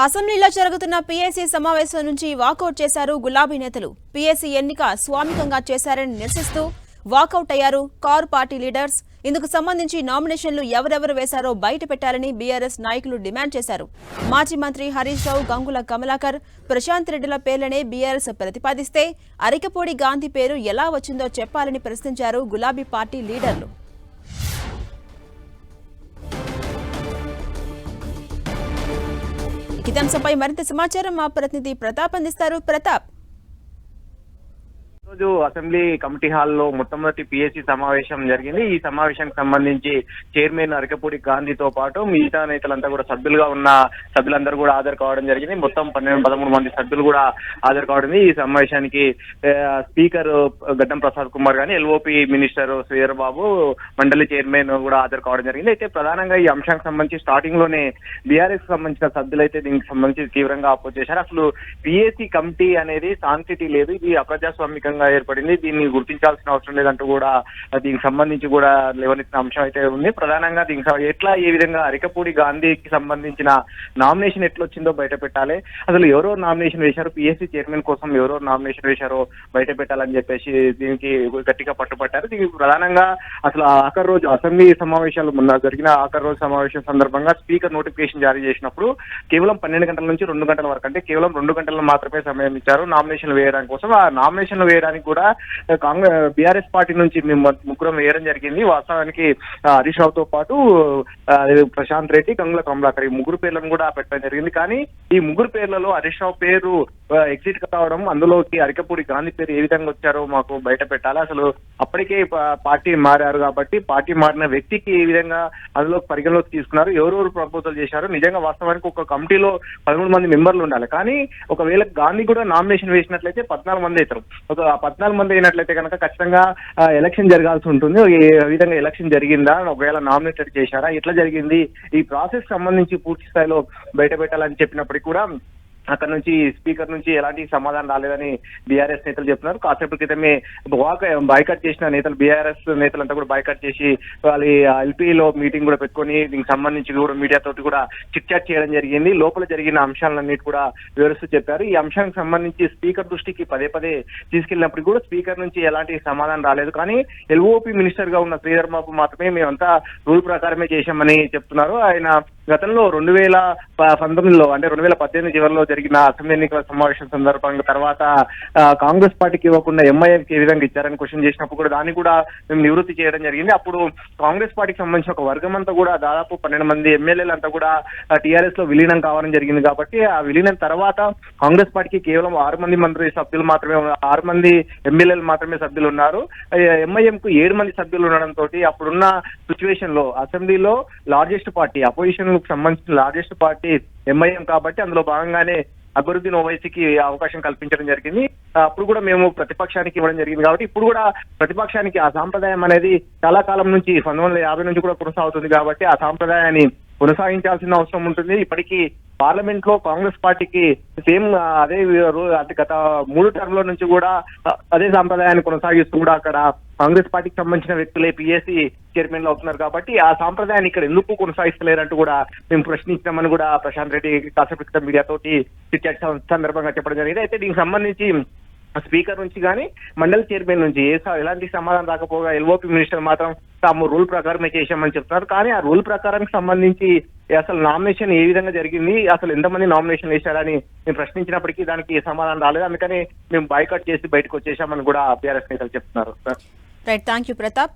అసెంబ్లీలో జరుగుతున్న పీఏసీ సమావేశం నుంచి వాకౌట్ చేశారు గులాబీ నేతలు. పీఏసీ ఎన్నిక స్వామికంగా చేశారని నిరసిస్తూ వాకౌట్ అయ్యారు కారు పార్టీ లీడర్స్. ఇందుకు సంబంధించి నామినేషన్లు ఎవరెవరు వేశారో బయట పెట్టాలని బీఆర్ఎస్ నాయకులు డిమాండ్ చేశారు. మాజీ మంత్రి హరీష్ రావు, గంగుల కమలాకర్, ప్రశాంత్ రెడ్డిల పేర్లనే బీఆర్ఎస్ ప్రతిపాదిస్తే అరికపూడి గాంధీ పేరు ఎలా వచ్చిందో చెప్పాలని ప్రశ్నించారు గులాబీ పార్టీ లీడర్లు. ఇదంశంపై మరింత సమాచారం మా ప్రతినిధి ప్రతాప్ అందిస్తారు. ప్రతాప్, రోజు అసెంబ్లీ కమిటీ హాల్లో మొట్టమొదటి పీఏసీ సమావేశం జరిగింది. ఈ సమావేశానికి సంబంధించి చైర్మన్ అరికపూడి గాంధీతో పాటు మిగతా నేతలంతా కూడా సభ్యులుగా ఉన్న సభ్యులందరూ కూడా హాజరు కావడం జరిగింది. మొత్తం 13 మంది సభ్యులు కూడా హాజరు కావడం. ఈ సమావేశానికి స్పీకర్ గడ్డం ప్రసాద్ కుమార్ గాని, ఎల్ఓపి మినిస్టర్ శ్రీధర్ బాబు, మండలి చైర్మన్ కూడా హాజరు కావడం జరిగింది. అయితే ప్రధానంగా ఈ అంశానికి సంబంధించి స్టార్టింగ్ లోనే బీఆర్ఎస్ సంబంధించిన సభ్యులు అయితే దీనికి సంబంధించి తీవ్రంగా అపోజ్ చేశారు. అసలు పీఏసీ కమిటీ అనేది సాంకేతి లేదు, ఇది అప్రజాస్వామికంగా ఏర్పడింది, దీన్ని గుర్తించాల్సిన అవసరం లేదంటూ కూడా దీనికి సంబంధించి కూడా లేవనెత్తిన అంశం అయితే ఉంది. ప్రధానంగా దీనికి ఎట్లా ఏ విధంగా అరికపూడి గాంధీకి సంబంధించిన నామినేషన్ ఎట్లా వచ్చిందో బయట పెట్టాలి, అసలు ఎవరో నామినేషన్ వేశారు, పీఎస్సీ చైర్మన్ కోసం ఎవరో నామినేషన్ వేశారో బయట పెట్టాలని చెప్పేసి దీనికి గట్టిగా పట్టుపట్టారు. దీనికి ప్రధానంగా అసలు ఆఖరి రోజు అసెంబ్లీ సమావేశాలు మొన్న జరిగిన ఆఖరి రోజు సమావేశం సందర్భంగా స్పీకర్ నోటిఫికేషన్ జారీ చేసినప్పుడు కేవలం 12 గంటల నుంచి 2 గంటల వరకు, అంటే కేవలం 2 గంటలు మాత్రమే సమయం ఇచ్చారు నామినేషన్లు వేయడానికి కోసం. ఆ నామినేషన్లు వేయడానికి కూడా బీఆర్ఎస్ పార్టీ నుంచి మేము ముగ్గురం వేయడం జరిగింది. వాస్తవానికి హరీష్ రావుతో పాటు ప్రశాంత్ రెడ్డి, గంగుల కమలాకర్ ఈ ముగ్గురు పేర్లను కూడా పెట్టడం జరిగింది. కానీ ఈ ముగ్గురు పేర్లలో హరీష్ రావు పేరు ఎగ్జిట్ కావడం, అందులోకి అరికపూడి గాంధీ పేరు ఏ విధంగా వచ్చారో మాకు బయట పెట్టాలి. అసలు అప్పటికే పార్టీ మారారు కాబట్టి పార్టీ మారిన వ్యక్తికి ఏ విధంగా అందులో పరిగణలోకి తీసుకున్నారు, ఎవరెవరు ప్రపోజల్ చేశారు. నిజంగా వాస్తవానికి ఒక కమిటీలో 13 మంది మెంబర్లు ఉండాలి. కానీ ఒకవేళ గాంధీ కూడా నామినేషన్ వేసినట్లయితే 14 మంది అవుతారు. ఒక 14 మంది అయినట్లయితే కనుక ఖచ్చితంగా ఎలక్షన్ జరగాల్సి ఉంటుంది. ఏ విధంగా ఎలక్షన్ జరిగిందా, ఒకవేళ నామినేటెడ్ చేశారా, ఎట్లా జరిగింది, ఈ ప్రాసెస్ సంబంధించి పూర్తి స్థాయిలో బయట పెట్టాలని చెప్పినప్పటికీ కూడా అక్కడ నుంచి స్పీకర్ నుంచి ఎలాంటి సమాధానం రాలేదని బీఆర్ఎస్ నేతలు చెప్తున్నారు. కాసేపు క్రితమే బాయ్కట్ చేసిన నేతలు, బీఆర్ఎస్ నేతలంతా కూడా బాయ్కట్ చేసి వాళ్ళ ఎల్పీలో మీటింగ్ కూడా పెట్టుకొని దీనికి సంబంధించి కూడా మీడియా తోటి కూడా చిట్ చాట్ చేయడం జరిగింది. లోపల జరిగిన అంశాలన్నిటి కూడా వివరిస్తూ చెప్పారు. ఈ అంశానికి సంబంధించి స్పీకర్ దృష్టికి పదే తీసుకెళ్లినప్పుడు కూడా స్పీకర్ నుంచి ఎలాంటి సమాధానం రాలేదు. కానీ ఎల్ఓపి మినిస్టర్ గా ఉన్న శ్రీధర్ బాబు మాత్రమే మేమంతా రూల్ ప్రకారమే చేశామని చెప్తున్నారు. ఆయన గతంలో 2019లో అంటే 2018 చివరిలో జరిగిన అసెంబ్లీ ఎన్నికల సమావేశం సందర్భంగా తర్వాత కాంగ్రెస్ పార్టీకి ఇవ్వకుండా ఎంఐఎంకి ఏ విధంగా ఇచ్చారని క్వశ్చన్ చేసినప్పుడు కూడా దాన్ని కూడా మేము నివృత్తి చేయడం జరిగింది. అప్పుడు కాంగ్రెస్ పార్టీకి సంబంధించిన ఒక వర్గం అంతా కూడా దాదాపు 12 మంది ఎమ్మెల్యేలు అంతా కూడా టీఆర్ఎస్ లో విలీనం కావడం జరిగింది. కాబట్టి ఆ విలీనం తర్వాత కాంగ్రెస్ పార్టీకి కేవలం 6 మంది మంత్రి సభ్యులు మాత్రమే, 6 మంది ఎమ్మెల్యేలు మాత్రమే సభ్యులు ఉన్నారు. ఎంఐఎం కు 7 మంది సభ్యులు ఉండడంతో అప్పుడున్న సిచ్యువేషన్ లో అసెంబ్లీలో లార్జెస్ట్ పార్టీ, అపోజిషన్ సంబంధించిన లార్జెస్ట్ పార్టీ ఎంఐఎం కాబట్టి అందులో భాగంగానే అక్బరుద్దీన్ ఓవైసీకి అవకాశం కల్పించడం జరిగింది. అప్పుడు కూడా మేము ప్రతిపక్షానికి ఇవ్వడం జరిగింది. కాబట్టి ఇప్పుడు కూడా ప్రతిపక్షానికి ఆ సాంప్రదాయం అనేది చాలా కాలం నుంచి 1950 నుంచి కూడా కొనసాగుతుంది. కాబట్టి ఆ సాంప్రదాయాన్ని కొనసాగించాల్సిన అవసరం ఉంటుంది. ఇప్పటికీ పార్లమెంట్ లో కాంగ్రెస్ పార్టీకి సేమ్ అదే గత 3 టర్మ్ల నుంచి కూడా అదే సాంప్రదాయాన్ని కొనసాగిస్తూ కూడా అక్కడ కాంగ్రెస్ పార్టీకి సంబంధించిన వ్యక్తులే పీఏసీ చైర్మన్ లో అవుతున్నారు. కాబట్టి ఆ సాంప్రదాయాన్ని ఇక్కడ ఎందుకు కొనసాగిస్తలేరంటూ కూడా మేము ప్రశ్నించామని కూడా ప్రశాంత్ రెడ్డి కాసేపు క్రితం మీడియా తోటి సందర్భంగా చెప్పడం జరిగింది. అయితే దీనికి సంబంధించి స్పీకర్ నుంచి కానీ మండలి చైర్మన్ నుంచి ఎలాంటి సమాధానం రాకపోగా ఎల్ఓపి మినిస్టర్ మాత్రం తాము రూల్ ప్రకారమే చేశామని చెప్తున్నారు. కానీ ఆ రూల్ ప్రకారానికి సంబంధించి అసలు నామినేషన్ ఏ విధంగా జరిగింది, అసలు ఎంతమంది నామినేషన్ వేశారని మేము ప్రశ్నించినప్పటికీ దానికి సమాధానం రాలేదు. అందుకని మేము బాయ్కట్ చేసి బయటకు వచ్చేసామని కూడా బీఆర్ఎస్ నేతలు చెప్తున్నారు. Right, thank you Pratap.